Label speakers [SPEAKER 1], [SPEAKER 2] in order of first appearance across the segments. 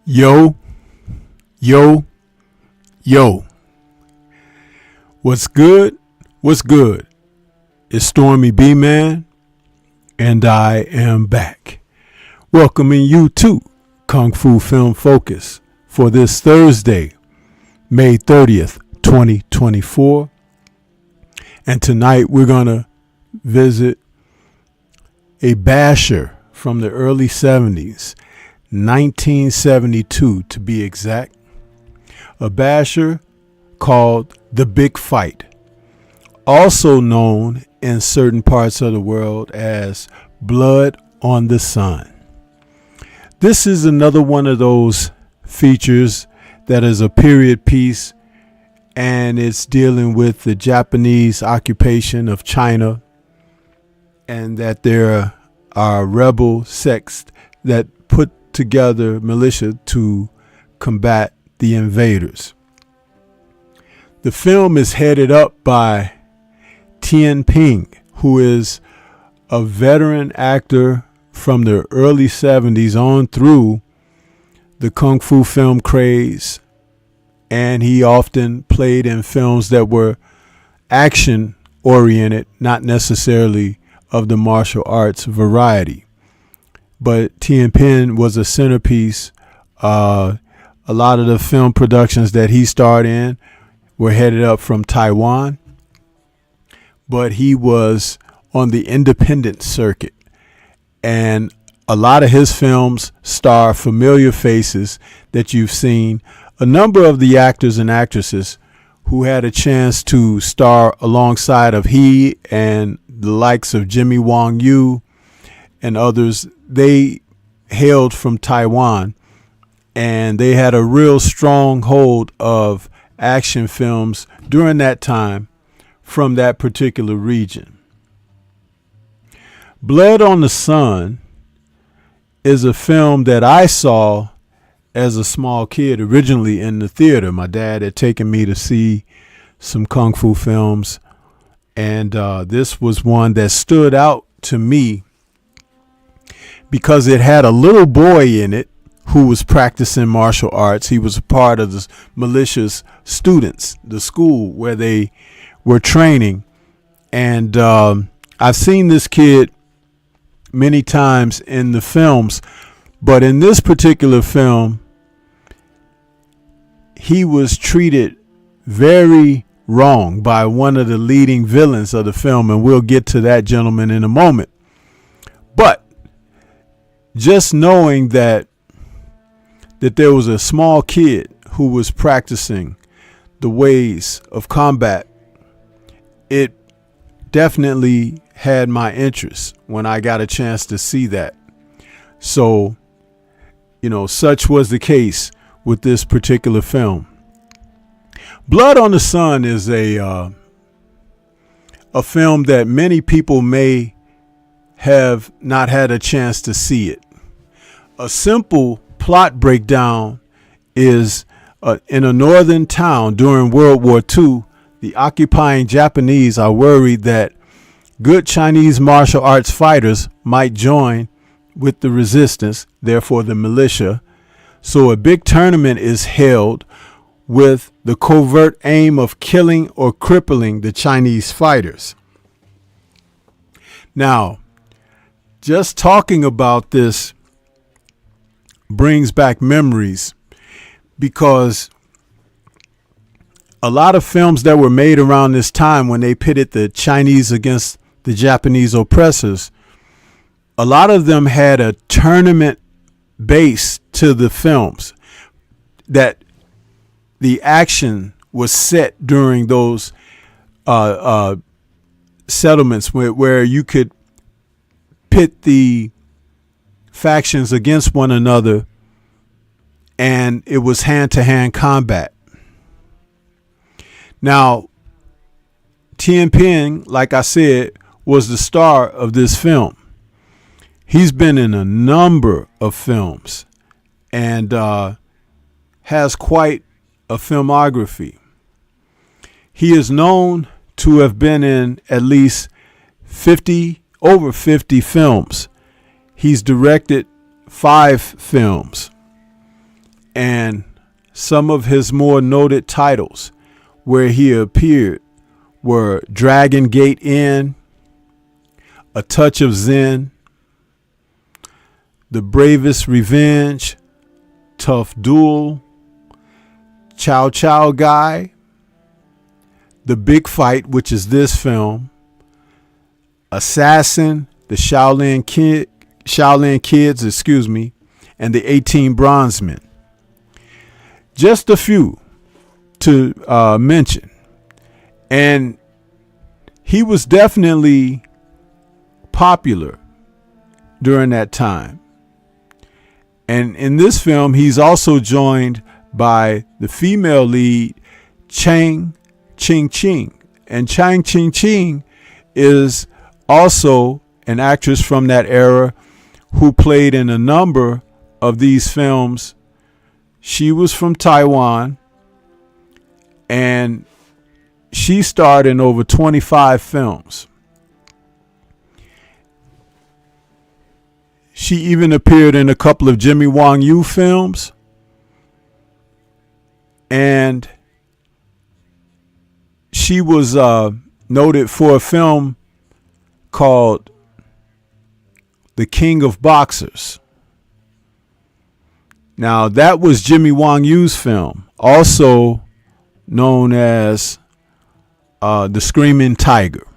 [SPEAKER 1] Yo, yo, yo. What's good? What's good? It's Stormy B Man, and I am back. Welcoming you to Kung Fu Film Focus for this Thursday, May 30th, 2024. And tonight we're going to visit a basher from the early 70s. 1972 to be exact, a basher called The Big Fight, also known in certain parts of the world as Blood on the Sun. This is another one of those features that is a period piece, and it's dealing with the Japanese occupation of China, and that there are rebel sects that put together militia to combat the invaders. The film is headed up by Tian Ping, who is a veteran actor from the early 70s on through the Kung Fu film craze, and he often played in films that were action oriented, not necessarily of the martial arts variety. But Tian Ping was a centerpiece. A lot of the film productions that he starred in were headed up from Taiwan, but he was on the independent circuit, and a lot of his films star familiar faces that you've seen. A number of the actors and actresses who had a chance to star alongside of he and the likes of Jimmy Wong Yu and others, they hailed from Taiwan, and they had a real strong hold of action films during that time from that particular region. Blood on the Sun is a film that I saw as a small kid, originally in the theater. My dad had taken me to see some Kung Fu films, and this was one that stood out to me because it had a little boy in it who was practicing martial arts. He was a part of the militia's students, the school where they were training. And I've seen this kid many times in the films, but in this particular film, he was treated very wrong by one of the leading villains of the film, and we'll get to that gentleman in a moment. But just knowing that there was a small kid who was practicing the ways of combat, it definitely had my interest when I got a chance to see that. So, such was the case with this particular film. Blood on the Sun is a film that many people may have not had a chance to see it. A simple plot breakdown is in a northern town during World War II, the occupying Japanese are worried that good Chinese martial arts fighters might join with the resistance, therefore the militia. So a big tournament is held with the covert aim of killing or crippling the Chinese fighters. Now, just talking about this brings back memories, because a lot of films that were made around this time when they pitted the Chinese against the Japanese oppressors, a lot of them had a tournament base to the films, that the action was set during those settlements where you could pit the factions against one another, and it was hand-to-hand combat. Now, Tian Ping, like I said, was the star of this film. He's been in a number of films and has quite a filmography. He is known to have been in at least over 50 films. He's directed 5 films, And some of his more noted titles where he appeared were Dragon Gate Inn, A Touch of Zen, The Bravest Revenge, Tough Duel, Chow Chow Guy, The Big Fight, which is this film, Assassin, The Shaolin Kids, and The 18 Bronze Men. Just a few to mention. And he was definitely popular during that time. And in this film, he's also joined by the female lead, Chang Ching Ching. And Chang Ching Ching is also an actress from that era who played in a number of these films. She was from Taiwan, and she starred in over 25 films. She even appeared in a couple of Jimmy Wong Yu films. And she was noted for a film called The King of Boxers. Now, that was Jimmy Wong Yu's film, also known as The Screaming Tiger.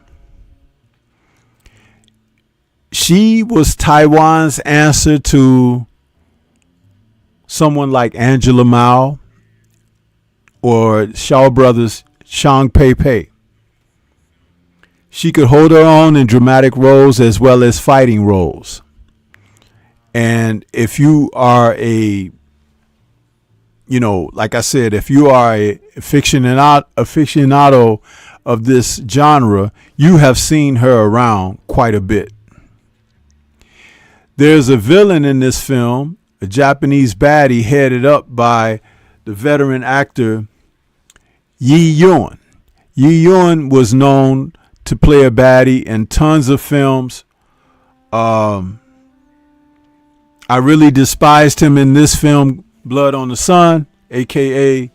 [SPEAKER 1] She was Taiwan's answer to someone like Angela Mao or Shaw Brothers' Chang Pei Pei. She could hold her own in dramatic roles as well as fighting roles. And if you are like I said, if you are a aficionado of this genre, you have seen her around quite a bit. There's a villain in this film, a Japanese baddie headed up by the veteran actor Yi Yun. Yi Yun was known to play a baddie in tons of films. I really despised him in this film, Blood on the Sun, aka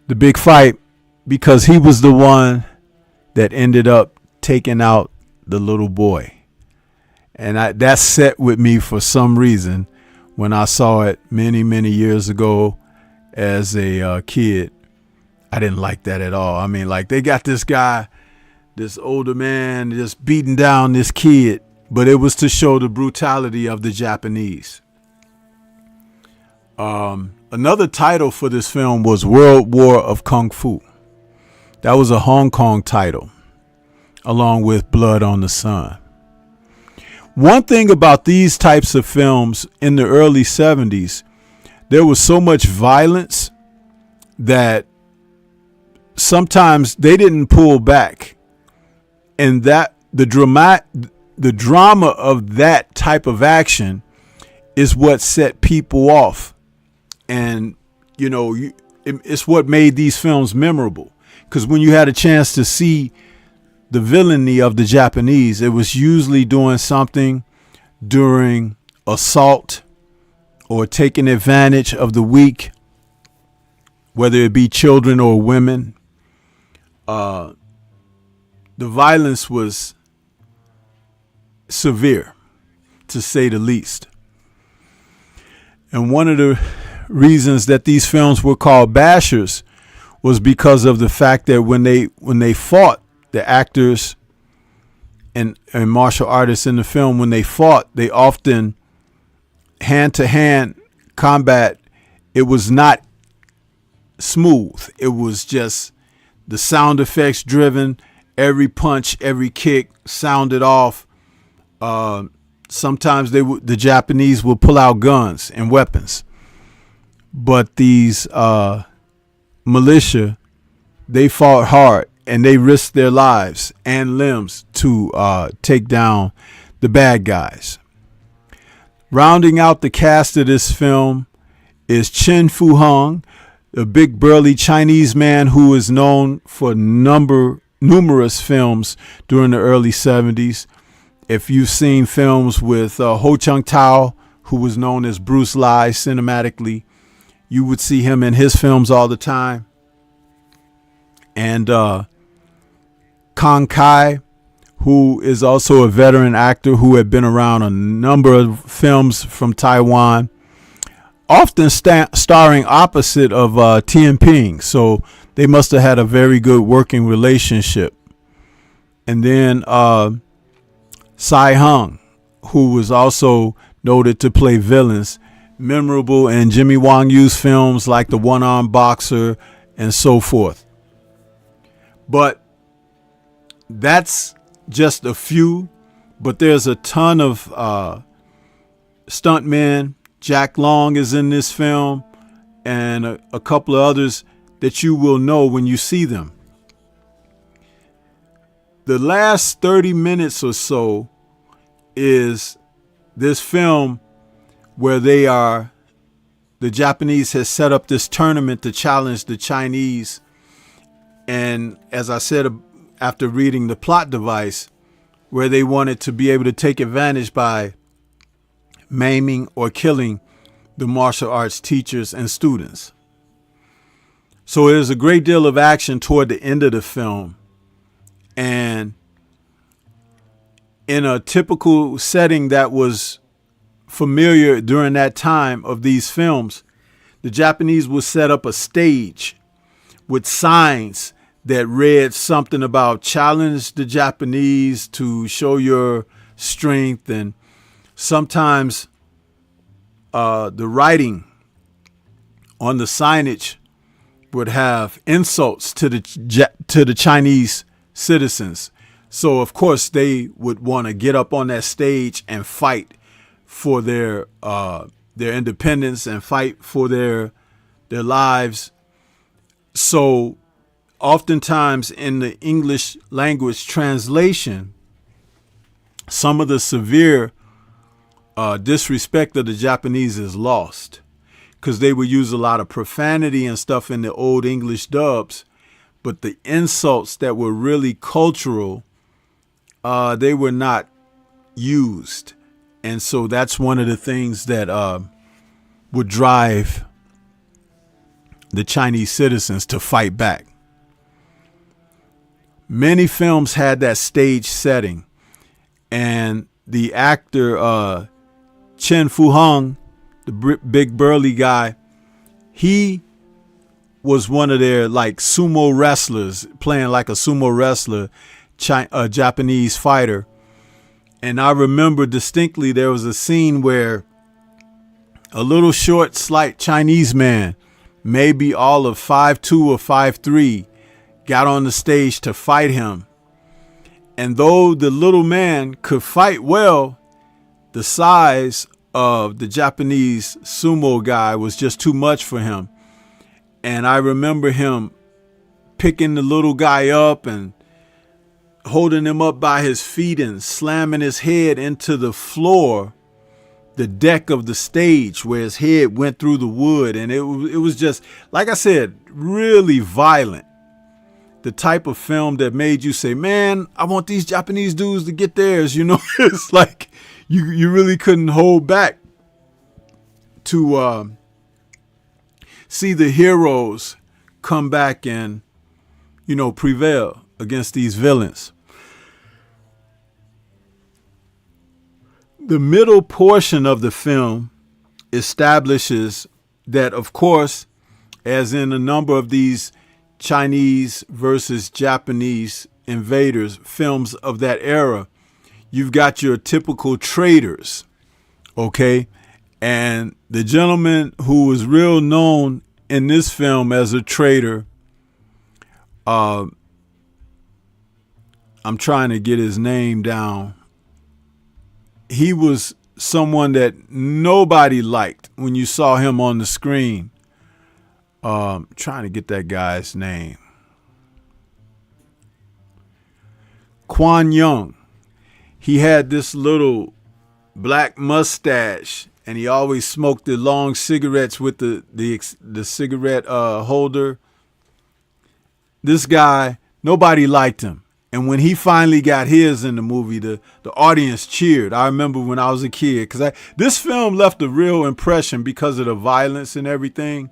[SPEAKER 1] The Big Fight, because he was the one that ended up taking out the little boy. And that set with me for some reason when I saw it many, many years ago as a kid. I didn't like that at all. I mean, like, they got this guy, this older man, just beating down this kid, but it was to show the brutality of the Japanese. Another title for this film was World War of Kung Fu. That was a Hong Kong title, along with Blood on the Sun. One thing about these types of films in the early 70s, there was so much violence that sometimes they didn't pull back. And that the drama of that type of action is what set people off. And, it's what made these films memorable. Because when you had a chance to see the villainy of the Japanese, it was usually doing something during assault or taking advantage of the weak, whether it be children or women. The violence was severe, to say the least. And one of the reasons that these films were called bashers was because of the fact that when they fought, the actors and martial artists in the film, when they fought, they often hand-to-hand combat. It was not smooth. It was just the sound effects driven. Every punch, every kick sounded off. Sometimes the Japanese would pull out guns and weapons, but these militia, they fought hard. And they risked their lives and limbs to take down the bad guys. Rounding out the cast of this film is Chen Fu Hung, a big burly Chinese man who is known for numerous films during the early 70s. If you've seen films with Ho Chung Tao, who was known as Bruce Lee cinematically, You would see him in his films all the time. And Kang Kai, who is also a veteran actor who had been around a number of films from Taiwan, often starring opposite of Tien Ping. So they must have had a very good working relationship. And then Sai Hung, who was also noted to play villains, memorable in Jimmy Wong Yu's films like The One-Armed Boxer and so forth. But that's just a few, but there's a ton of stuntmen. Jack Long is in this film, and a couple of others that you will know when you see them. The last 30 minutes or so is this film where the Japanese has set up this tournament to challenge the Chinese. And as I said, after reading the plot device, where they wanted to be able to take advantage by maiming or killing the martial arts teachers and students. So there's a great deal of action toward the end of the film. And in a typical setting that was familiar during that time of these films, the Japanese would set up a stage with signs that read something about challenge the Japanese to show your strength. And sometimes the writing on the signage would have insults to the Chinese citizens. So of course they would want to get up on that stage and fight for their independence and fight for their lives. So oftentimes in the English language translation, some of the severe disrespect of the Japanese is lost, because they would use a lot of profanity and stuff in the old English dubs, but the insults that were really cultural, they were not used. And so that's one of the things that would drive the Chinese citizens to fight back. Many films had that stage setting, and the actor Chen Fu-hung, the big burly guy, he was one of their like sumo wrestlers, playing like a sumo wrestler, a Japanese fighter. And I remember distinctly there was a scene where a little short, slight Chinese man, maybe all of 5'2" or 5'3", got on the stage to fight him. And though the little man could fight well, the size of the Japanese sumo guy was just too much for him. And I remember him picking the little guy up and holding him up by his feet and slamming his head into the floor, the deck of the stage, where his head went through the wood. And it was just, like I said, really violent. The type of film that made you say, man, I want these Japanese dudes to get theirs. You know, it's like you really couldn't hold back to see the heroes come back and, prevail against these villains. The middle portion of the film establishes that, of course, as in a number of these Chinese versus Japanese invaders films of that era, you've got your typical traitors, okay? And the gentleman who was real known in this film as a traitor, I'm trying to get his name down. He was someone that nobody liked when you saw him on the screen. Trying to get that guy's name. Quan Young. He had this little black mustache, and he always smoked the long cigarettes with the cigarette holder. This guy, nobody liked him. And when he finally got his in the movie, the audience cheered. I remember when I was a kid, because this film left a real impression because of the violence and everything.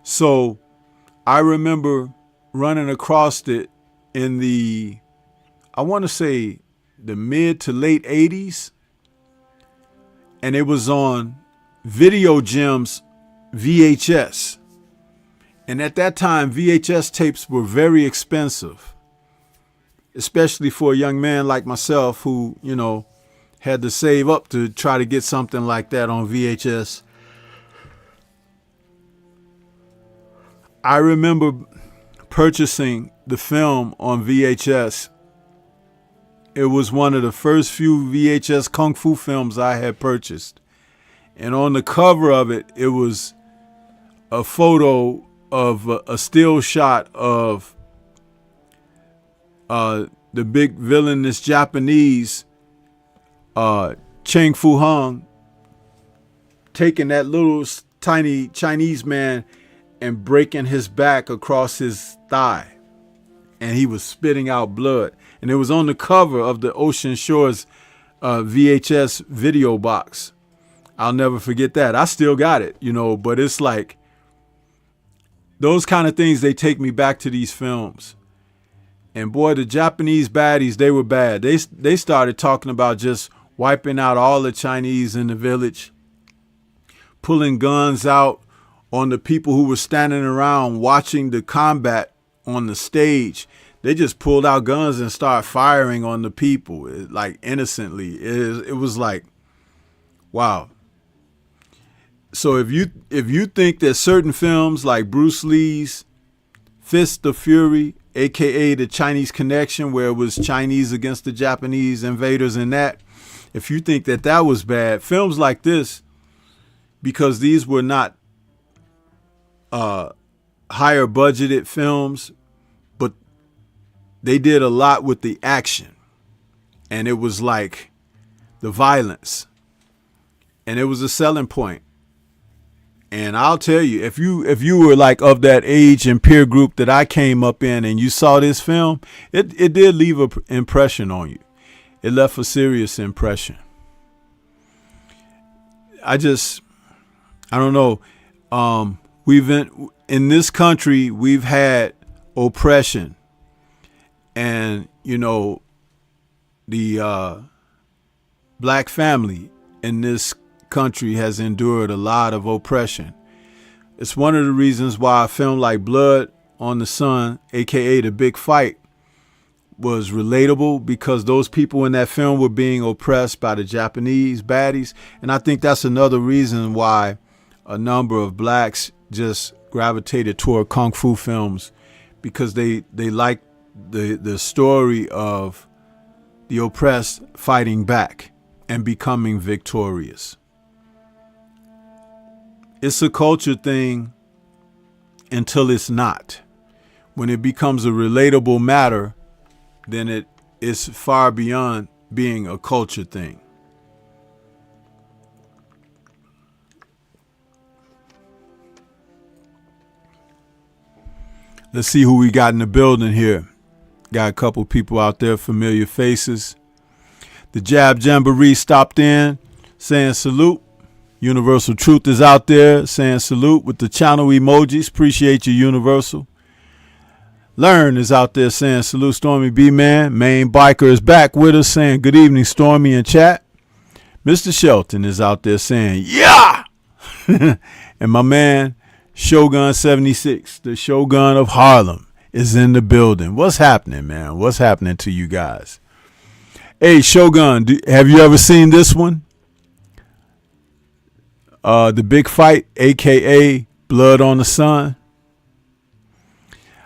[SPEAKER 1] So I remember running across it in the, I want to say the mid to late 80s. And it was on Video Gem's VHS. And at that time, VHS tapes were very expensive, especially for a young man like myself who, you know, had to save up to try to get something like that on VHS. I remember purchasing the film on VHS. It was one of the first few VHS Kung Fu films I had purchased. And on the cover of it, it was a photo of a still shot of the big villainous Japanese Cheng Fu Hung taking that little tiny Chinese man and breaking his back across his thigh. And he was spitting out blood. And it was on the cover of the Ocean Shores VHS video box. I'll never forget that. I still got it, you know, but it's like those kind of things, they take me back to these films. And boy, the Japanese baddies, they were bad. They started talking about just wiping out all the Chinese in the village, pulling guns out on the people who were standing around watching the combat on the stage. They just pulled out guns and started firing on the people, like innocently. It was like, wow. So if you think that certain films like Bruce Lee's Fist of Fury, aka the Chinese Connection, where it was Chinese against the Japanese invaders in that, if you think that that was bad, films like this, because these were not higher budgeted films, but they did a lot with the action, and it was like the violence, and it was a selling point. And I'll tell you, if you were like of that age and peer group that I came up in and you saw this film, it did leave an impression on you. It left a serious impression. I don't know. In this country, we've had oppression, and, you know, the black family in this country has endured a lot of oppression. It's one of the reasons why a film like Blood on the Sun, aka The Big Fight, was relatable, because those people in that film were being oppressed by the Japanese baddies. And I think that's another reason why a number of blacks just gravitated toward Kung Fu films, because they like the story of the oppressed fighting back and becoming victorious. It's a culture thing until it's not. When it becomes a relatable matter, then it is far beyond being a culture thing. Let's see who we got in the building here. Got a couple people out there, familiar faces. The Jab Jamboree stopped in, saying salute. Universal Truth is out there saying salute with the channel emojis. Appreciate you, Universal. Learn is out there saying salute, Stormy B-Man. Main Biker is back with us saying good evening, Stormy, in chat. Mr. Shelton is out there saying, yeah! And my man, Shogun 76, the Shogun of Harlem, is in the building. What's happening, man? What's happening to you guys? Hey, Shogun, have you ever seen this one? The Big Fight, aka Blood on the Sun.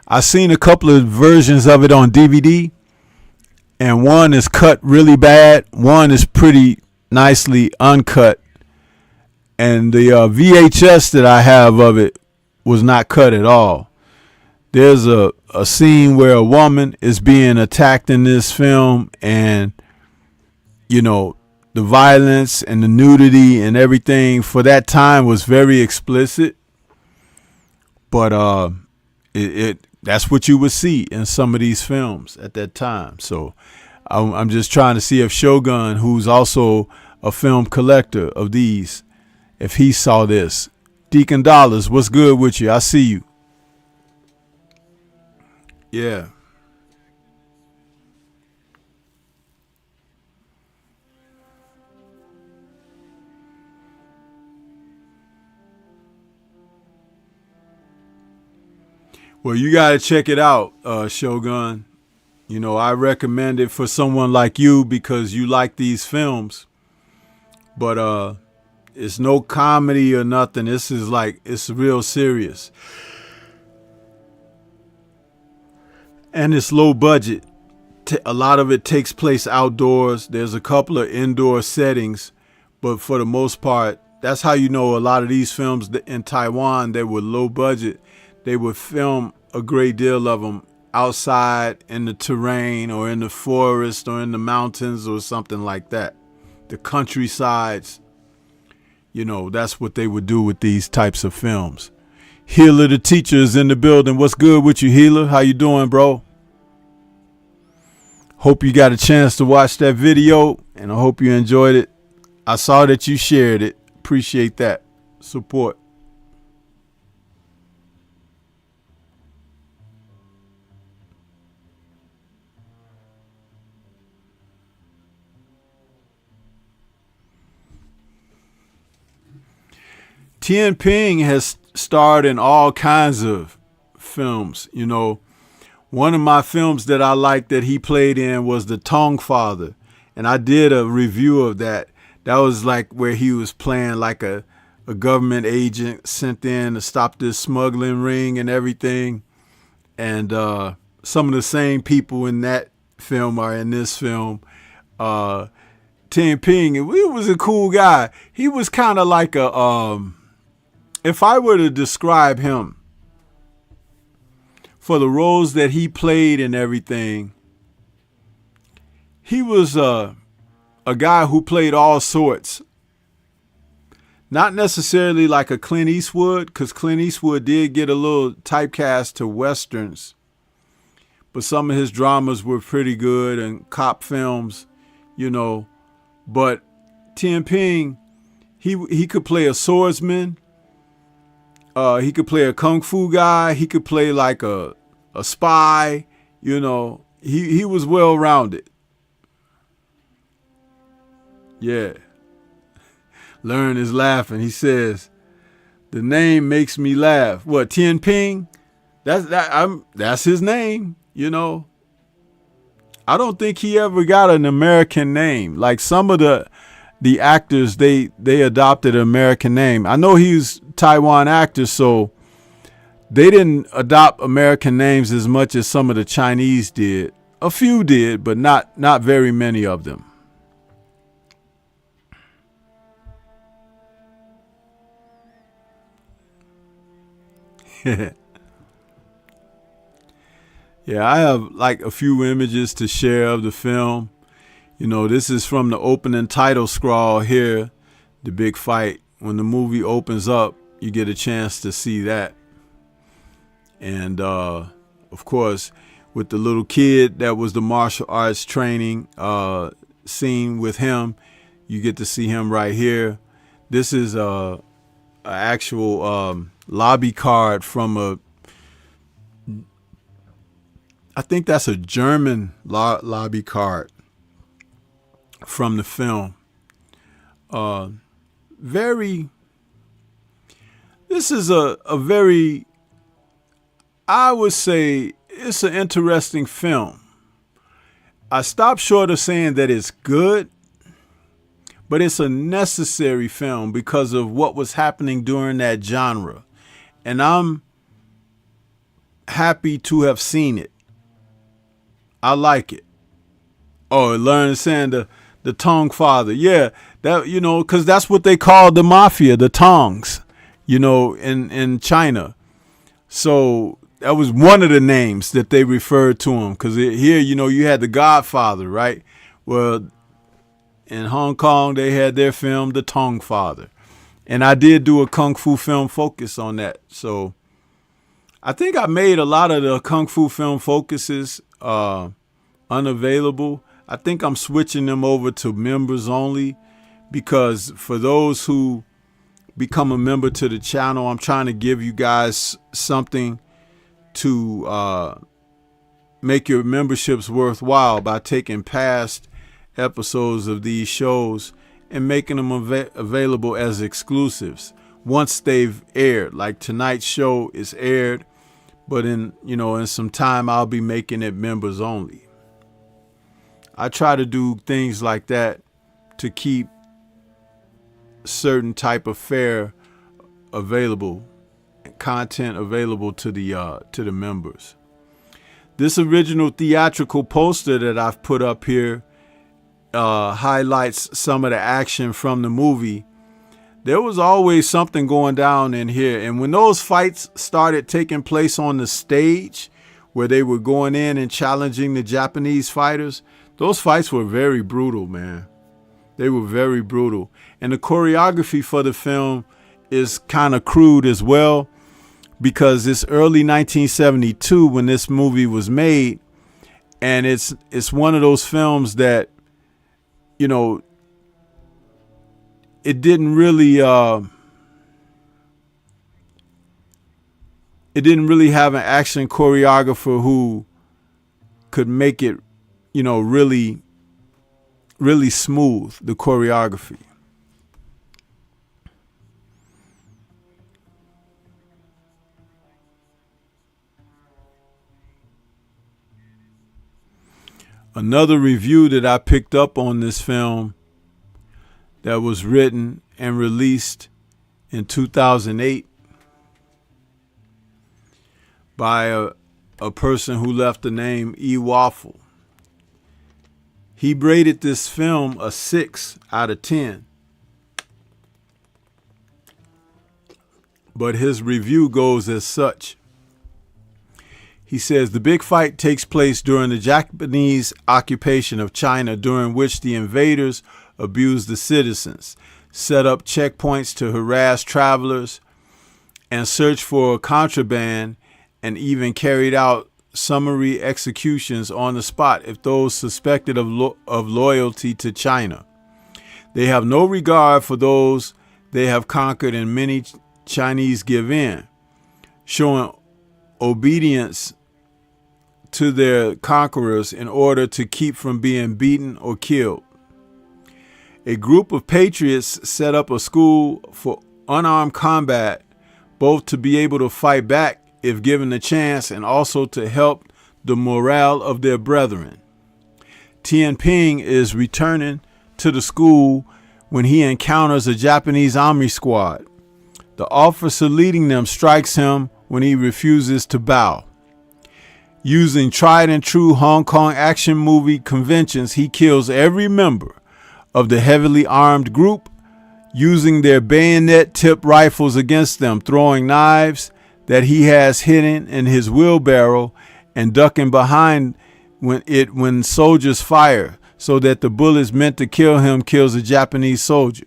[SPEAKER 1] I've seen a couple of versions of it on DVD, and one is cut really bad. One is pretty nicely uncut. And the VHS that I have of it was not cut at all. There's a scene where a woman is being attacked in this film, and, you know, the violence and the nudity and everything for that time was very explicit. But that's what you would see in some of these films at that time. So I'm just trying to see if Shogun, who's also a film collector of these, if he saw this Deacon Dollars, what's good with you? I see you. Yeah. Well, you got to check it out, Shogun. You know, I recommend it for someone like you because you like these films. But it's no comedy or nothing. This is like, it's real serious. And it's low budget. A lot of it takes place outdoors. There's a couple of indoor settings, but for the most part, that's how you know a lot of these films in Taiwan, they were low budget. They would film a great deal of them outside in the terrain or in the forest or in the mountains or something like that. The countrysides, you know, that's what they would do with these types of films. Healer the teacher is in the building. What's good with you, Healer? How you doing, bro? Hope you got a chance to watch that video, and I hope you enjoyed it. I saw that you shared it. Appreciate that support. Tien Ping has starred in all kinds of films. You know, one of my films that I liked that he played in was The Tong Father. And I did a review of that. That was like where he was playing like a government agent sent in to stop this smuggling ring and everything. And some of the same people in that film are in this film. Tien Ping, he was a cool guy. He was kind of like if I were to describe him for the roles that he played and everything, he was a guy who played all sorts. Not necessarily like a Clint Eastwood, because Clint Eastwood did get a little typecast to Westerns. But some of his dramas were pretty good and cop films, you know. But Tien Ping, he could play a swordsman. He could play a kung fu guy. He could play like a spy. You know, he was well rounded. Yeah. Learn is laughing. He says, the name makes me laugh. What, Tien Ping? That's his name, you know. I don't think he ever got an American name. Like some of the actors, they adopted an American name. I know he's Taiwan actor, so they didn't adopt American names as much as some of the Chinese did. A few did, but not very many of them. Yeah, I have like a few images to share of the film. You know, this is from the opening title scroll here, The Big Fight. When the movie opens up, you get a chance to see that. And of course, with the little kid, that was the martial arts training scene with him. You get to see him right here. This is a actual lobby card from I think that's a German lobby card from the film. This is a very, I would say it's an interesting film. I stopped short of saying that it's good, but it's a necessary film because of what was happening during that genre. And I'm happy to have seen it. I like it. Oh, learn saying the Tong Father. Yeah, that, you know, because that's what they called the mafia, the Tongs, you know, in China. So that was one of the names that they referred to him. Because here, you know, you had the Godfather, right? Well, in Hong Kong, they had their film, The Tong Father. And I did do a Kung Fu film focus on that. So I think I made a lot of the Kung Fu film focuses unavailable. I think I'm switching them over to members only, because for those who become a member to the channel. I'm trying to give you guys something to make your memberships worthwhile by taking past episodes of these shows and making them available as exclusives once they've aired. Like tonight's show is aired, but in some time I'll be making it members only. I try to do things like that to keep certain type of fare available, content available to the members. This original theatrical poster that I've put up here highlights some of the action from the movie. There was always something going down in here, and when those fights started taking place on the stage where they were going in and challenging the Japanese fighters, those fights were very brutal, man. They were very brutal. And the choreography for the film is kind of crude as well, because it's early 1972 when this movie was made, and it's one of those films that, it didn't really have an action choreographer who could make it, really smooth, the choreography. Another review that I picked up on this film that was written and released in 2008 by a person who left the name E. Waffle. He rated this film a 6 out of 10. But his review goes as such. He says, the big fight takes place during the Japanese occupation of China, during which the invaders abused the citizens, set up checkpoints to harass travelers, and search for contraband, and even carried out summary executions on the spot if those suspected of loyalty to China. They have no regard for those they have conquered, and many Chinese give in, showing obedience to their conquerors in order to keep from being beaten or killed. A group of patriots set up a school for unarmed combat, both to be able to fight back if given the chance and also to help the morale of their brethren. Tian Ping is returning to the school when he encounters a Japanese army squad. The officer leading them strikes him when he refuses to bow. Using tried and true Hong Kong action movie conventions, he kills every member of the heavily armed group, using their bayonet-tipped rifles against them, throwing knives that he has hidden in his wheelbarrow and ducking behind when soldiers fire, so that the bullets meant to kill him kills a Japanese soldier.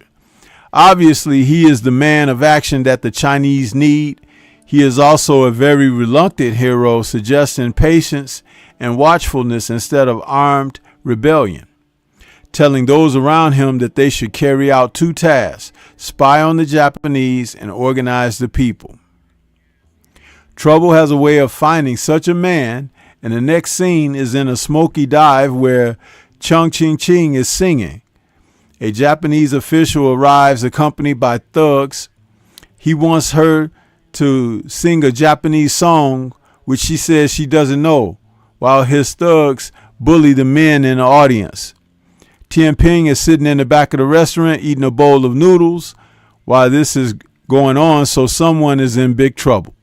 [SPEAKER 1] Obviously, he is the man of action that the Chinese need. He is also a very reluctant hero, suggesting patience and watchfulness instead of armed rebellion, telling those around him that they should carry out two tasks: spy on the Japanese and organize the people. Trouble has a way of finding such a man, and the next scene is in a smoky dive where Chung Ching Ching is singing. A Japanese official arrives accompanied by thugs. He wants her to sing a Japanese song, which she says she doesn't know, while his thugs bully the men in the audience. Tian Ping is sitting in the back of the restaurant eating a bowl of noodles while this is going on, so someone is in big trouble.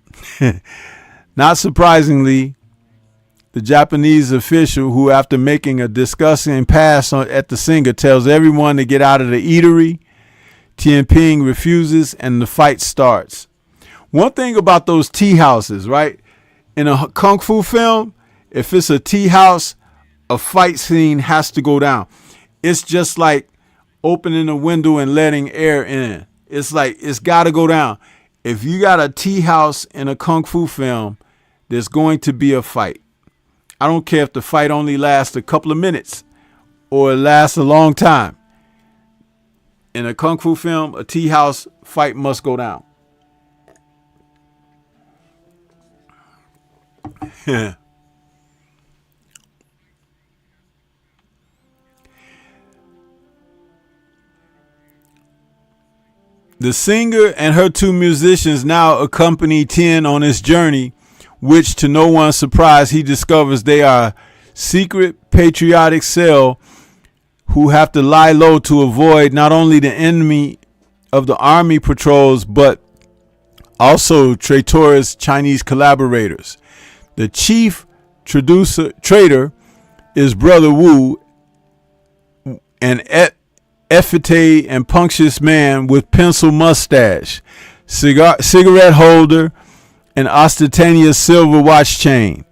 [SPEAKER 1] Not surprisingly, the Japanese official, who after making a disgusting pass at the singer, tells everyone to get out of the eatery. Tian Ping refuses and the fight starts. One thing about those tea houses, right? In a kung fu film, if it's a tea house, a fight scene has to go down. It's just like opening a window and letting air in. It's like, it's got to go down. If you got a tea house in a kung fu film, there's going to be a fight. I don't care if the fight only lasts a couple of minutes or it lasts a long time. In a kung fu film, a tea house fight must go down. The singer and her 2 musicians now accompany Tien on his journey, which to no one's surprise, he discovers they are secret patriotic cell who have to lie low to avoid not only the enemy of the army patrols, but also traitorous Chinese collaborators. The chief traitor is Brother Wu, an effete and punctilious man with pencil mustache, cigarette holder, and ostentatious silver watch chain.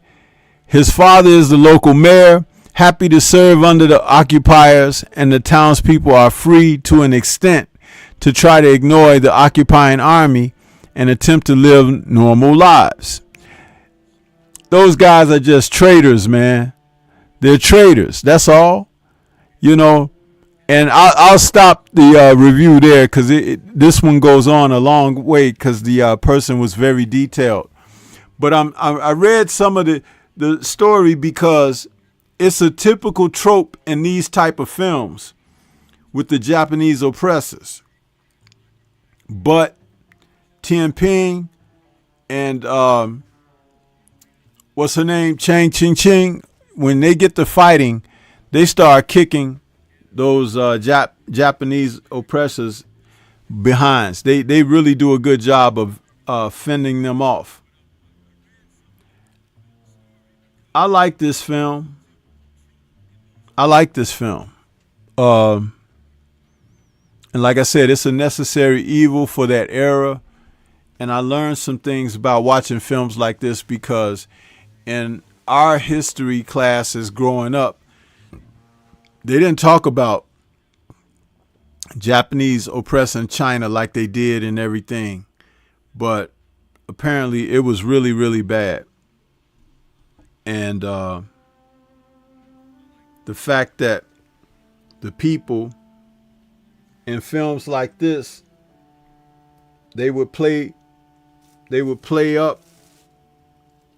[SPEAKER 1] His father is the local mayor, happy to serve under the occupiers, and the townspeople are free to an extent to try to ignore the occupying army and attempt to live normal lives. Those guys are just traitors, man. They're traitors. That's all. You know, and I'll stop the review there because this one goes on a long way because the person was very detailed. But I read some of the story because it's a typical trope in these type of films with the Japanese oppressors. But Tianping and what's her name, Chang Ching Ching, when they get to fighting, they start kicking those Japanese oppressors behinds. They really do a good job of fending them off. I like this film. And like I said, it's a necessary evil for that era. And I learned some things about watching films like this because in our history classes growing up, they didn't talk about Japanese oppressing China like they did and everything. But apparently it was really, really bad. And the fact that the people in films like this, they would play up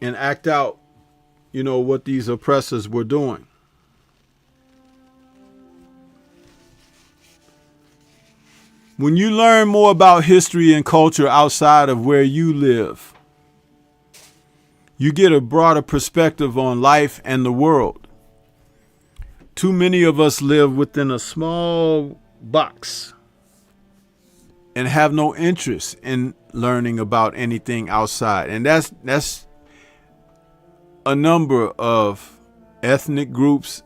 [SPEAKER 1] and act out, you know, what these oppressors were doing. When you learn more about history and culture outside of where you live, you get a broader perspective on life and the world. Too many of us live within a small box and have no interest in learning about anything outside. And that's a number of ethnic groups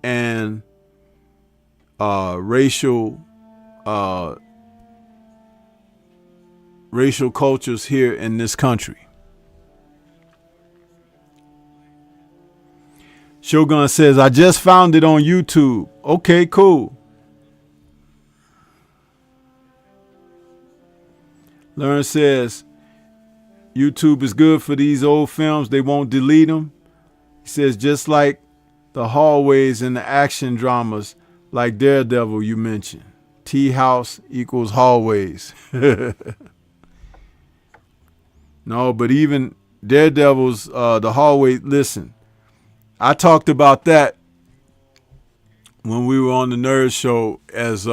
[SPEAKER 1] and racial cultures here in this country. Shogun says, I just found it on YouTube. Okay, cool. Lauren says, YouTube is good for these old films. They won't delete them. He says, just like the hallways and the action dramas like Daredevil you mentioned. Tea house equals hallways. No, but even Daredevil's the hallway. Listen, I talked about that when we were on the Nerd Show as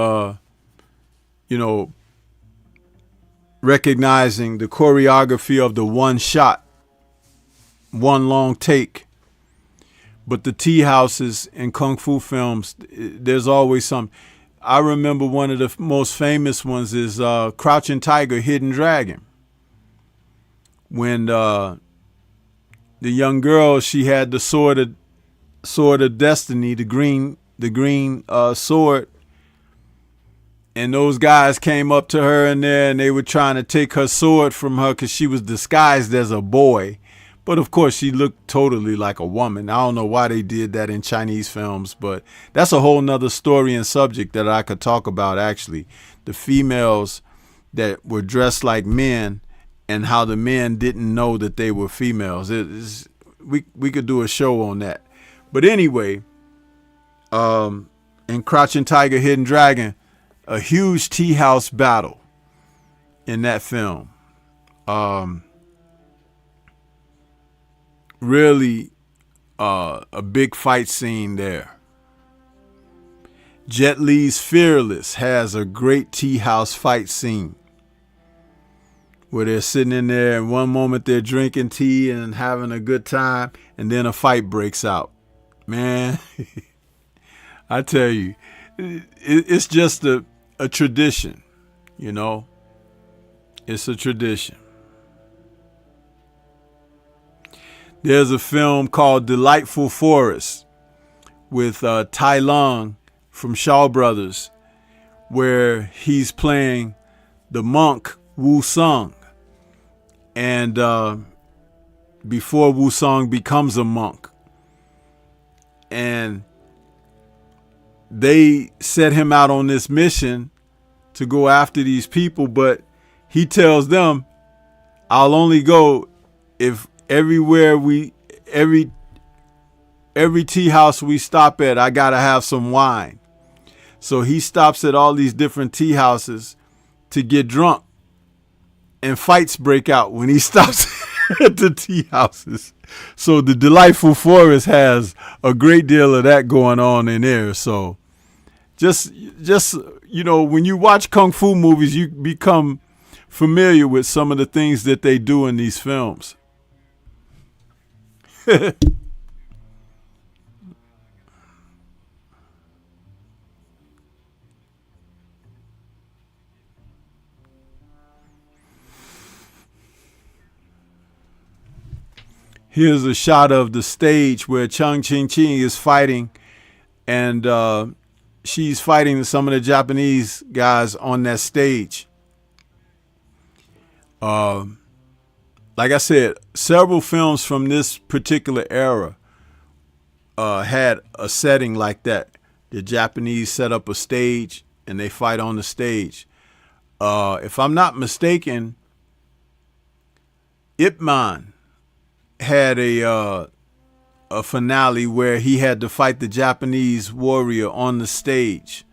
[SPEAKER 1] recognizing the choreography of the one shot, one long take. But the tea houses in kung fu films, there's always some. I remember one of the most famous ones is Crouching Tiger, Hidden Dragon. When the young girl, she had the sword of destiny, the green sword, and those guys came up to her in there and they were trying to take her sword from her because she was disguised as a boy. But of course, she looked totally like a woman. I don't know why they did that in Chinese films, but that's a whole nother story and subject that I could talk about, actually. The females that were dressed like men and how the men didn't know that they were females. We could do a show on that. But anyway, in Crouching Tiger, Hidden Dragon, a huge tea house battle in that film. Really a big fight scene there. Jet Li's Fearless has a great tea house fight scene where they're sitting in there, and one moment they're drinking tea and having a good time, and then a fight breaks out. Man, I tell you, it's just a tradition, you know. It's a tradition. There's a film called Delightful Forest with Tai Lung from Shaw Brothers, where he's playing the monk Wu Sung. And before Wu Sung becomes a monk. And they set him out on this mission to go after these people, but he tells them, I'll only go if every tea house we stop at, I gotta have some wine. So he stops at all these different tea houses to get drunk, and fights break out when he stops at the tea houses. So the Delightful Forest has a great deal of that going on in there. So just you know, when you watch kung fu movies, you become familiar with some of the things that they do in these films. Here's a shot of the stage where Chung Ching Ching is fighting, and she's fighting some of the Japanese guys on that stage. Like I said, several films from this particular era had a setting like that. The Japanese set up a stage and they fight on the stage. If I'm not mistaken, Ip Man had a finale where he had to fight the Japanese warrior on the stage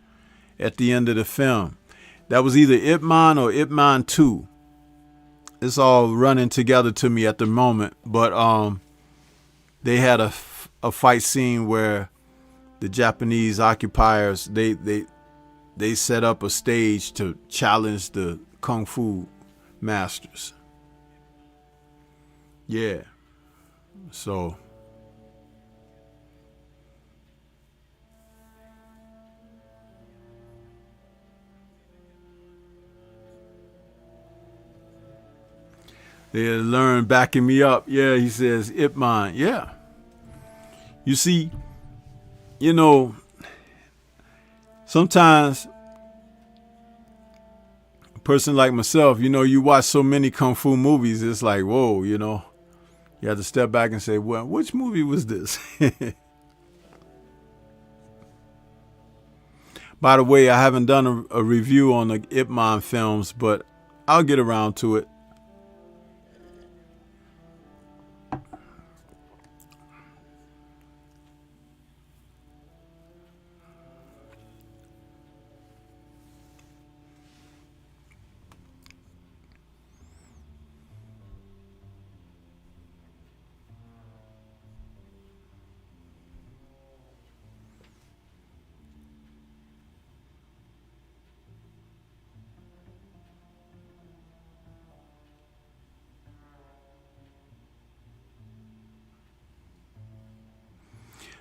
[SPEAKER 1] at the end of the film. That was either Ip Man or Ip Man 2. It's all running together to me at the moment, but they had a fight scene where the Japanese occupiers they set up a stage to challenge the kung fu masters. Yeah. So they learn backing me up. Yeah, he says Ip Man. Yeah. You see, you know, sometimes a person like myself, you know, you watch so many kung fu movies, it's like, whoa, you know, you have to step back and say, well, which movie was this? By the way, I haven't done a review on the Ip Man films, but I'll get around to it.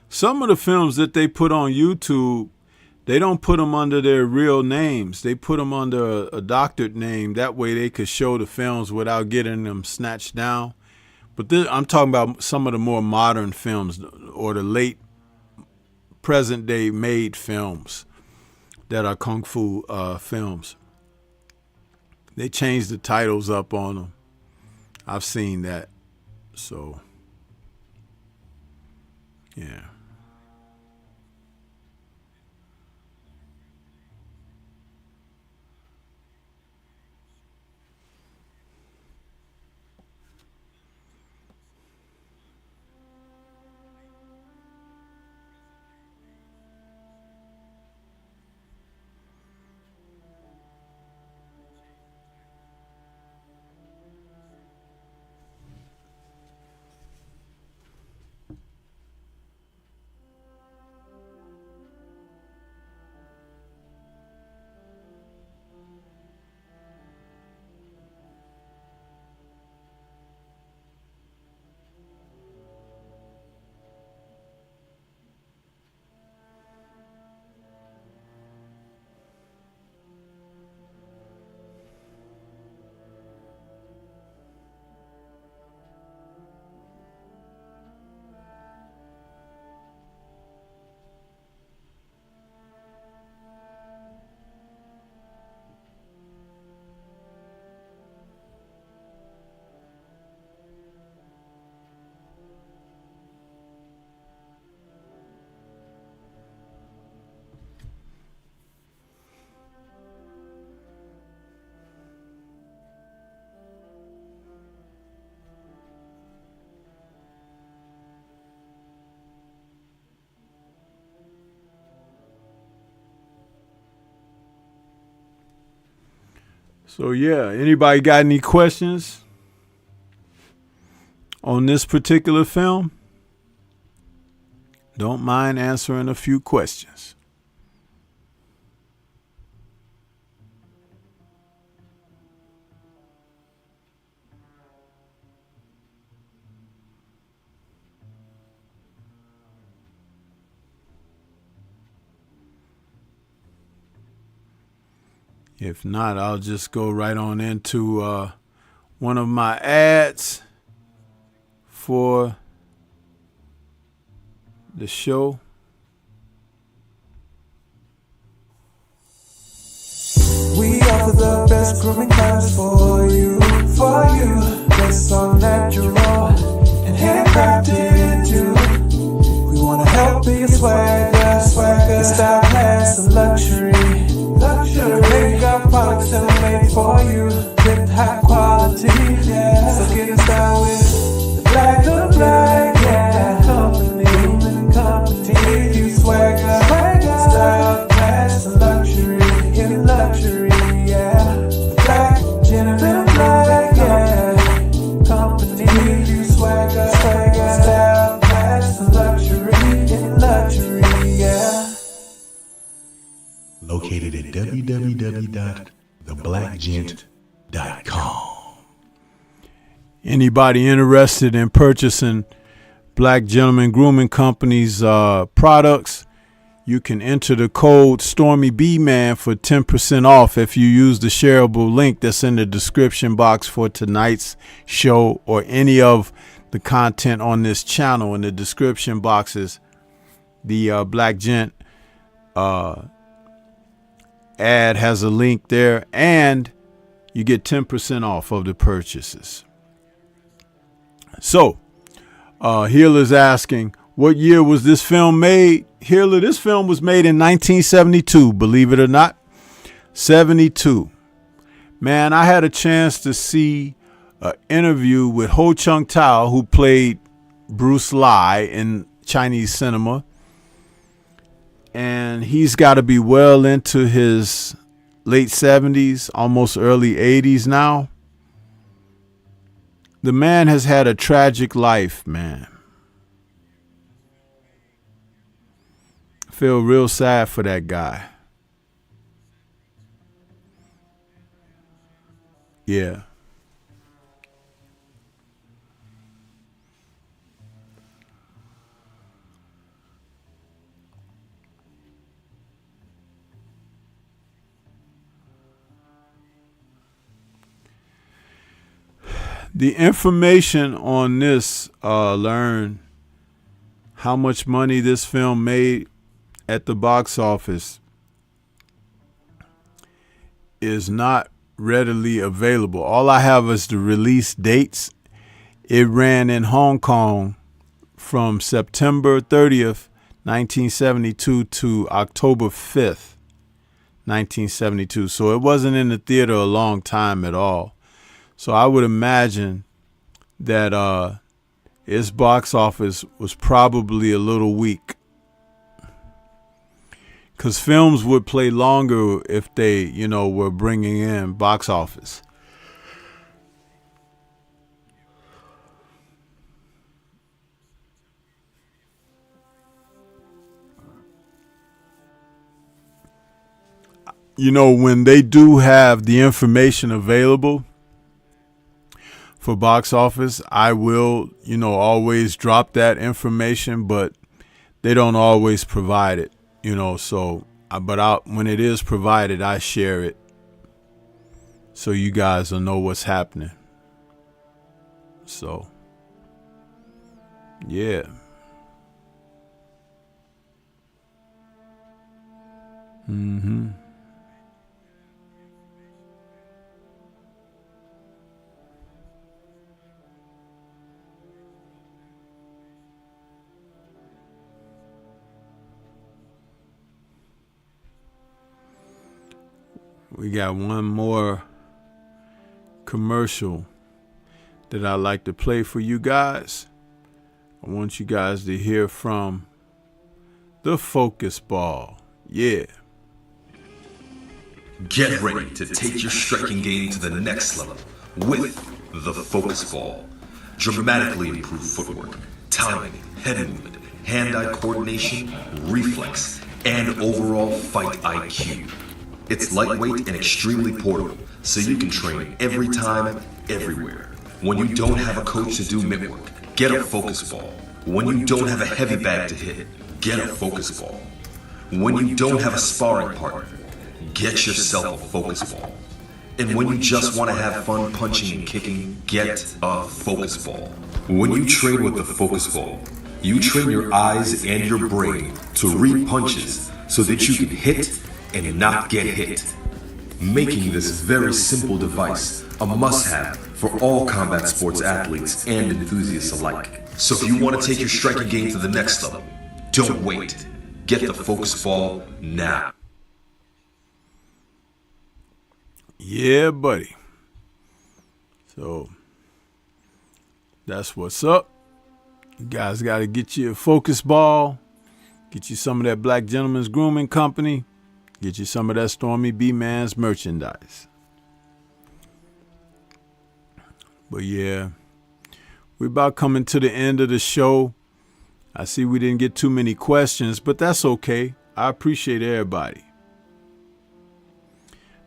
[SPEAKER 1] Some of the films that they put on YouTube, they don't put them under their real names. They put them under a doctored name. That way they could show the films without getting them snatched down. But I'm talking about some of the more modern films or the late present day made films that are kung fu films. They changed the titles up on them. I've seen that. So, yeah. So yeah, anybody got any questions on this particular film? Don't mind answering a few questions. If not, I'll just go right on into one of my ads for the show.
[SPEAKER 2] We offer the best grooming plans for you. It's so natural and handcrafted too. We wanna help be a swagger, your style, class, and luxury. Makeup products that are made for you with high quality. Yeah. So get in style with the black, yeah. Company, you swagger, style, class, and luxury. In luxury, yeah. Black, gentleman, black, yeah. Company, you swagger, style, class, and luxury. In luxury, yeah.
[SPEAKER 3] Located at www.theblackgent.com.
[SPEAKER 1] Anybody interested in purchasing Black Gentleman Grooming Company's products, you can enter the code StormyBman for 10% off if you use the shareable link that's in the description box for tonight's show or any of the content on this channel. In the description boxes, the Black Gent ad has a link there, and you get 10% off of the purchases. So, Healer's asking, what year was this film made? Healer, this film was made in 1972, believe it or not. 72. Man, I had a chance to see an interview with Ho Chung Tao, who played Bruce Lee in Chinese cinema. And he's got to be well into his late 70s, almost early 80s now. The man has had a tragic life, man. I feel real sad for that guy. Yeah. The information on this, learn how much money this film made at the box office, is not readily available. All I have is the release dates. It ran in Hong Kong from September 30th, 1972 to October 5th, 1972. So it wasn't in the theater a long time at all. So I would imagine that its box office was probably a little weak, because films would play longer if they, were bringing in box office. When they do have the information available for box office, I will, always drop that information, but they don't always provide it, so, when it is provided, I share it so you guys will know what's happening. So, yeah. We got one more commercial that I like to play for you guys. I want you guys to hear from the Focus Ball. Yeah.
[SPEAKER 4] Get ready to take your striking game to the next level with the Focus Ball. Dramatically improved footwork, timing, head movement, hand-eye coordination, reflex, and overall fight IQ. It's lightweight and extremely portable, so you can train every time, everywhere. When you don't have a coach to do mitt work, get a Focus Ball. When you don't have a heavy bag to hit, get a Focus Ball. When you don't have a sparring partner, get yourself a Focus Ball. And when you just want to have fun punching and kicking, get a Focus Ball. When you train with the Focus Ball, you train your eyes and your brain to read punches so that you can hit and not get hit, making this very simple device a must-have for all combat sports athletes and enthusiasts alike. So if you want to take your striking game to the next level, don't wait. Get the Focus Ball now.
[SPEAKER 1] Yeah, buddy. So that's what's up. You guys got to get you a Focus Ball. Get you some of that Black Gentleman's Grooming Company. Get you some of that Stormy B Man's merchandise. But yeah, we're about coming to the end of the show. I see we didn't get too many questions, but that's okay. I appreciate everybody.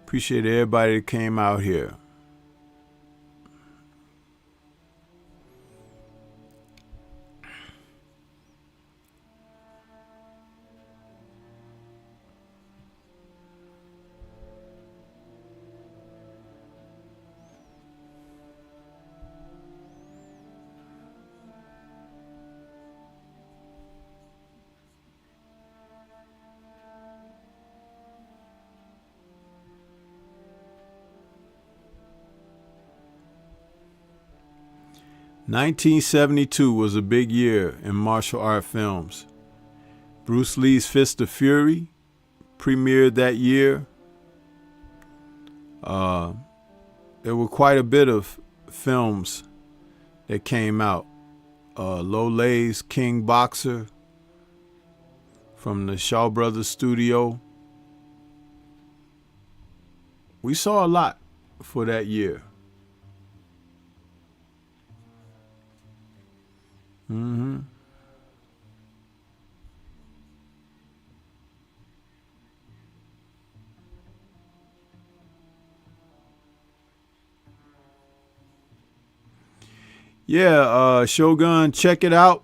[SPEAKER 1] Appreciate everybody that came out here. "1972 was a big year in martial art films. Bruce Lee's Fist of Fury premiered that year. There were quite a bit of films that came out. Lo Lei's King Boxer from the Shaw Brothers studio. We saw a lot for that year. Mm-hmm. Yeah, Shogun, check it out.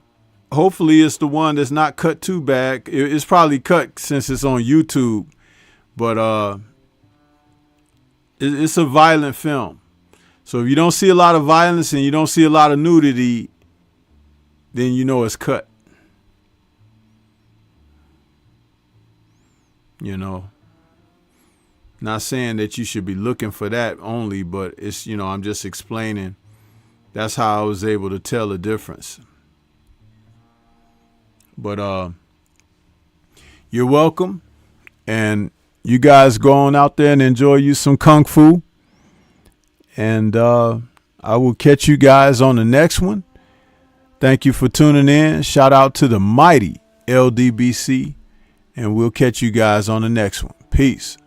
[SPEAKER 1] Hopefully it's the one that's not cut too bad. It's probably cut since it's on YouTube, but it's a violent film. So if you don't see a lot of violence and you don't see a lot of nudity, then you know it's cut. You know, not saying that you should be looking for that only, but it's, you know, I'm just explaining. That's how I was able to tell the difference. But you're welcome. And you guys go on out there and enjoy you some Kung Fu. And I will catch you guys on the next one. Thank you for tuning in. Shout out to the mighty LDBC. And we'll catch you guys on the next one. Peace.